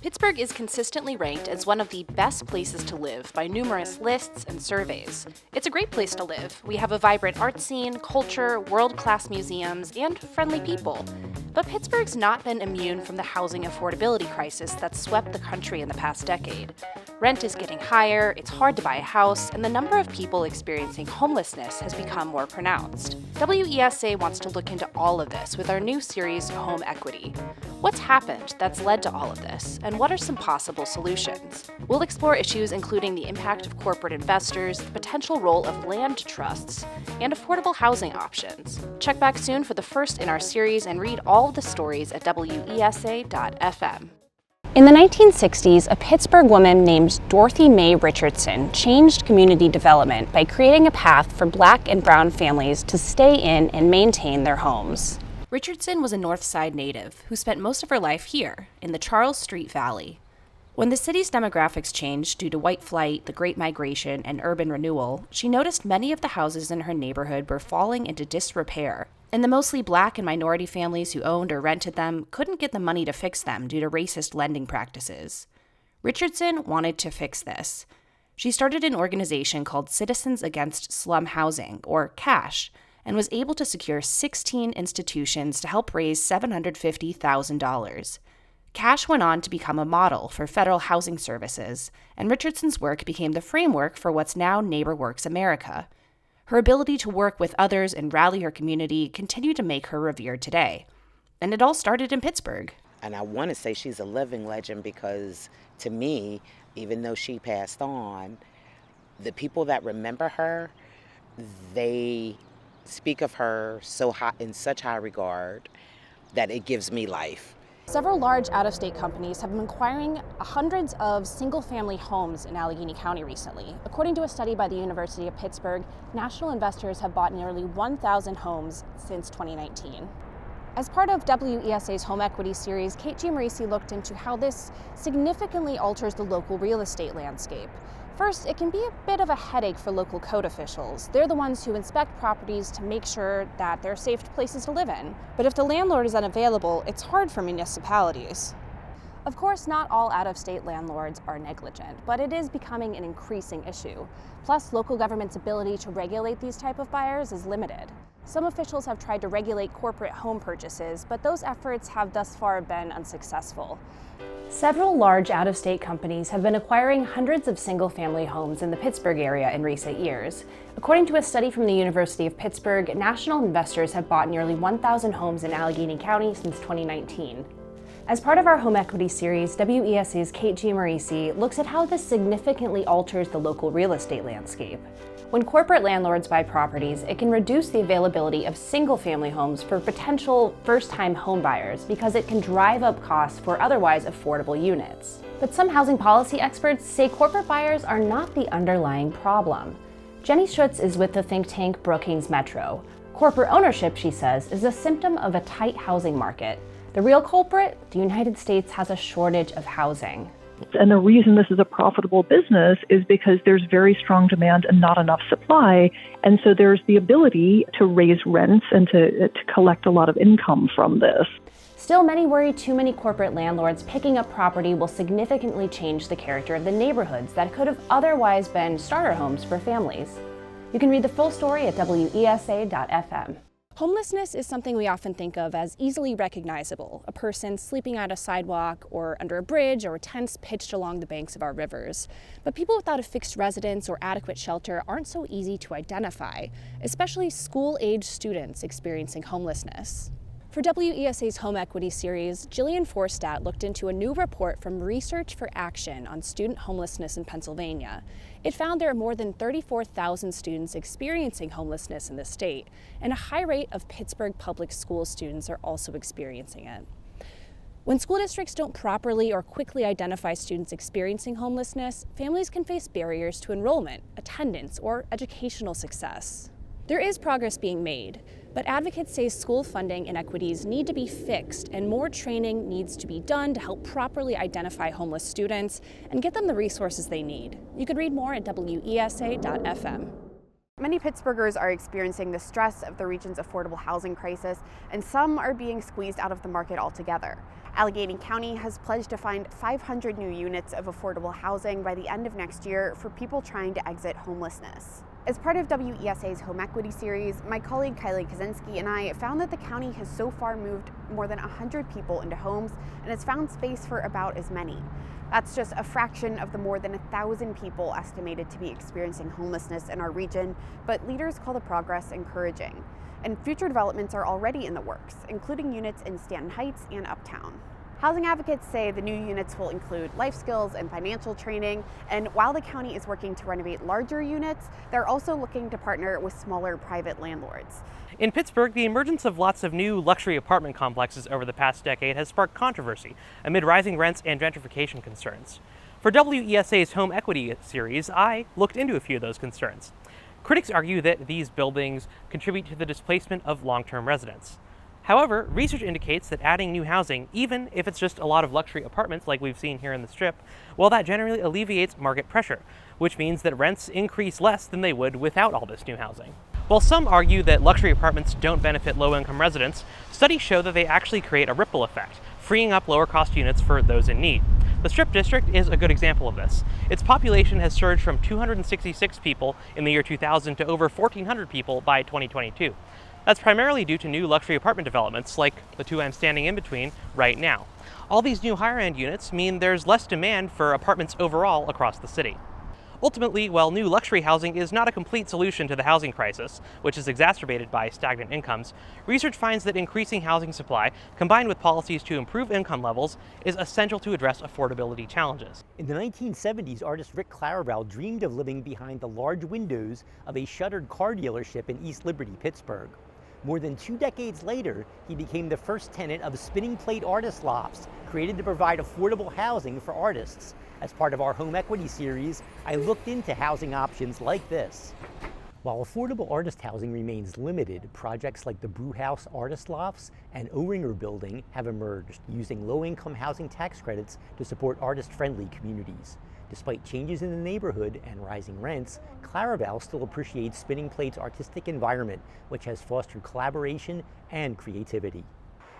Pittsburgh is consistently ranked as one of the best places to live by numerous lists and surveys. It's a great place to live. We have a vibrant art scene, culture, world-class museums, and friendly people. But Pittsburgh's not been immune from the housing affordability crisis that's swept the country in the past decade. Rent is getting higher, it's hard to buy a house, and the number of people experiencing homelessness has become more pronounced. WESA wants to look into all of this with our new series, Home Equity. What's happened that's led to all of this, and what are some possible solutions? We'll explore issues including the impact of corporate investors, the potential role of land trusts, and affordable housing options. Check back soon for the first in our series and read all of the stories at WESA.fm. In the 1960s, a Pittsburgh woman named Dorothy Mae Richardson changed community development by creating a path for Black and brown families to stay in and maintain their homes. Richardson was a North Side native who spent most of her life here, in the Charles Street Valley. When the city's demographics changed due to white flight, the Great Migration, and urban renewal, she noticed many of the houses in her neighborhood were falling into disrepair, and the mostly Black and minority families who owned or rented them couldn't get the money to fix them due to racist lending practices. Richardson wanted to fix this. She started an organization called Citizens Against Slum Housing, or CASH, and was able to secure 16 institutions to help raise $750,000. CASH went on to become a model for federal housing services, and Richardson's work became the framework for what's now NeighborWorks America. Her ability to work with others and rally her community continued to make her revered today. And it all started in Pittsburgh. And I want to say she's a living legend because, to me, even though she passed on, the people that remember her, they speak of her so high, in such high regard that it gives me life. Several large out-of-state companies have been acquiring hundreds of single-family homes in Allegheny County recently. According to a study by the University of Pittsburgh, national investors have bought nearly 1,000 homes since 2019. As part of WESA's Home Equity series, Kate Giammarese looked into how this significantly alters the local real estate landscape. First, it can be a bit of a headache for local code officials. They're the ones who inspect properties to make sure that they're safe places to live in. But if the landlord is unavailable, it's hard for municipalities. Of course, not all out-of-state landlords are negligent, but it is becoming an increasing issue. Plus, local government's ability to regulate these type of buyers is limited. Some officials have tried to regulate corporate home purchases, but those efforts have thus far been unsuccessful. Several large out-of-state companies have been acquiring hundreds of single-family homes in the Pittsburgh area in recent years. According to a study from the University of Pittsburgh, national investors have bought nearly 1,000 homes in Allegheny County since 2019. As part of our Home Equity series, WESA's Kate Giammarese looks at how this significantly alters the local real estate landscape. When corporate landlords buy properties, it can reduce the availability of single-family homes for potential first-time homebuyers because it can drive up costs for otherwise affordable units. But some housing policy experts say corporate buyers are not the underlying problem. Jenny Schutz is with the think tank Brookings Metro. Corporate ownership, she says, is a symptom of a tight housing market. The real culprit? The United States has a shortage of housing. And the reason this is a profitable business is because there's very strong demand and not enough supply. And so there's the ability to raise rents and to collect a lot of income from this. Still, many worry too many corporate landlords picking up property will significantly change the character of the neighborhoods that could have otherwise been starter homes for families. You can read the full story at WESA.fm. Homelessness is something we often think of as easily recognizable, a person sleeping on a sidewalk or under a bridge or tents pitched along the banks of our rivers. But people without a fixed residence or adequate shelter aren't so easy to identify, especially school-age students experiencing homelessness. For WESA's Home Equity series, Jillian Forstat looked into a new report from Research for Action on student homelessness in Pennsylvania. It found there are more than 34,000 students experiencing homelessness in the state, and a high rate of Pittsburgh public school students are also experiencing it. When school districts don't properly or quickly identify students experiencing homelessness, families can face barriers to enrollment, attendance, or educational success. There is progress being made, but advocates say school funding inequities need to be fixed and more training needs to be done to help properly identify homeless students and get them the resources they need. You could read more at WESA.fm. Many Pittsburghers are experiencing the stress of the region's affordable housing crisis, and some are being squeezed out of the market altogether. Allegheny County has pledged to find 500 new units of affordable housing by the end of next year for people trying to exit homelessness. As part of WESA's Home Equity series, my colleague Kylie Kaczynski and I found that the county has so far moved more than 100 people into homes and has found space for about as many. That's just a fraction of the more than 1,000 people estimated to be experiencing homelessness in our region, but leaders call the progress encouraging. And future developments are already in the works, including units in Stanton Heights and Uptown. Housing advocates say the new units will include life skills and financial training, and while the county is working to renovate larger units, they're also looking to partner with smaller private landlords. In Pittsburgh, the emergence of lots of new luxury apartment complexes over the past decade has sparked controversy amid rising rents and gentrification concerns. For WESA's Home Equity series, I looked into a few of those concerns. Critics argue that these buildings contribute to the displacement of long-term residents. However, research indicates that adding new housing, even if it's just a lot of luxury apartments like we've seen here in the Strip, well, that generally alleviates market pressure, which means that rents increase less than they would without all this new housing. While some argue that luxury apartments don't benefit low-income residents, studies show that they actually create a ripple effect, freeing up lower-cost units for those in need. The Strip District is a good example of this. Its population has surged from 266 people in the year 2000 to over 1,400 people by 2022. That's primarily due to new luxury apartment developments like the two I'm standing in between right now. All these new higher-end units mean there's less demand for apartments overall across the city. Ultimately, while new luxury housing is not a complete solution to the housing crisis, which is exacerbated by stagnant incomes, research finds that increasing housing supply, combined with policies to improve income levels, is essential to address affordability challenges. In the 1970s, artist Rick Clarabelle dreamed of living behind the large windows of a shuttered car dealership in East Liberty, Pittsburgh. More than 2 decades later, he became the first tenant of Spinning Plate Artist Lofts, created to provide affordable housing for artists. As part of our Home Equity series, I looked into housing options like this. While affordable artist housing remains limited, projects like the Brewhouse Artist Lofts and O-Ringer Building have emerged, using low-income housing tax credits to support artist-friendly communities. Despite changes in the neighborhood and rising rents, Clarabelle still appreciates Spinning Plate's artistic environment, which has fostered collaboration and creativity.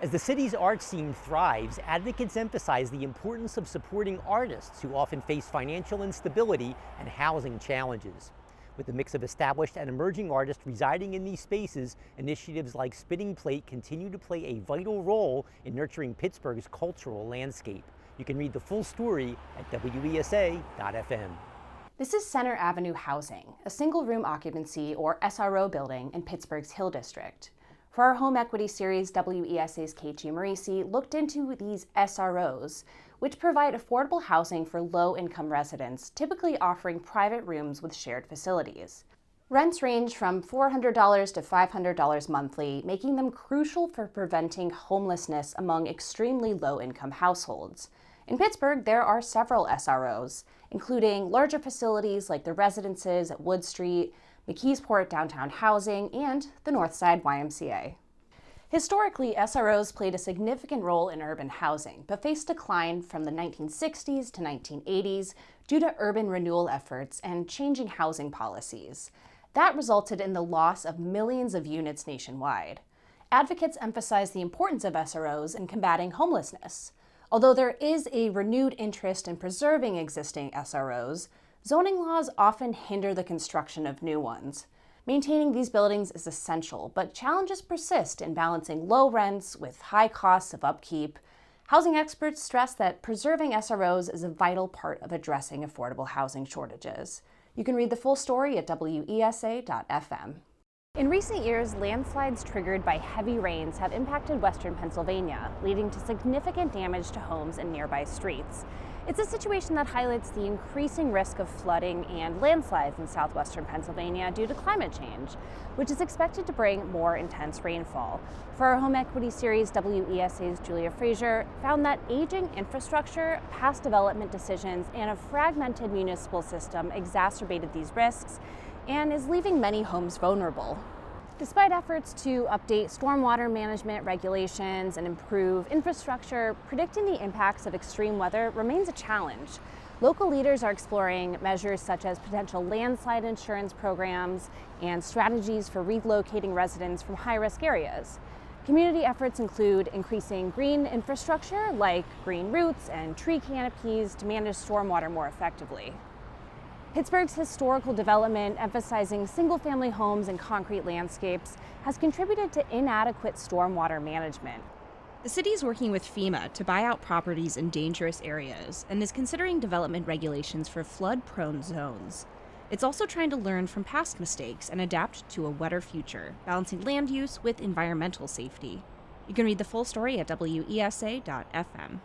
As the city's art scene thrives, advocates emphasize the importance of supporting artists who often face financial instability and housing challenges. With a mix of established and emerging artists residing in these spaces, initiatives like Spinning Plate continue to play a vital role in nurturing Pittsburgh's cultural landscape. You can read the full story at WESA.fm. This is Center Avenue Housing, a single-room occupancy, or SRO building in Pittsburgh's Hill District. For our Home Equity series, WESA's Kate Marisi looked into these SROs, which provide affordable housing for low-income residents, typically offering private rooms with shared facilities. Rents range from $400 to $500 monthly, making them crucial for preventing homelessness among extremely low-income households. In Pittsburgh, there are several SROs, including larger facilities like the residences at Wood Street, McKeesport Downtown Housing, and the Northside YMCA. Historically, SROs played a significant role in urban housing, but faced decline from the 1960s to 1980s due to urban renewal efforts and changing housing policies. That resulted in the loss of millions of units nationwide. Advocates emphasize the importance of SROs in combating homelessness. Although there is a renewed interest in preserving existing SROs, zoning laws often hinder the construction of new ones. Maintaining these buildings is essential, but challenges persist in balancing low rents with high costs of upkeep. Housing experts stress that preserving SROs is a vital part of addressing affordable housing shortages. You can read the full story at WESA.fm. In recent years, landslides triggered by heavy rains have impacted western Pennsylvania, leading to significant damage to homes and nearby streets. It's a situation that highlights the increasing risk of flooding and landslides in southwestern Pennsylvania due to climate change, which is expected to bring more intense rainfall. For our Home Equity series, WESA's Julia Frazier found that aging infrastructure, past development decisions, and a fragmented municipal system exacerbated these risks and is leaving many homes vulnerable. Despite efforts to update stormwater management regulations and improve infrastructure, predicting the impacts of extreme weather remains a challenge. Local leaders are exploring measures such as potential landslide insurance programs and strategies for relocating residents from high-risk areas. Community efforts include increasing green infrastructure like green routes and tree canopies to manage stormwater more effectively. Pittsburgh's historical development, emphasizing single-family homes and concrete landscapes, has contributed to inadequate stormwater management. The city is working with FEMA to buy out properties in dangerous areas and is considering development regulations for flood-prone zones. It's also trying to learn from past mistakes and adapt to a wetter future, balancing land use with environmental safety. You can read the full story at WESA.fm.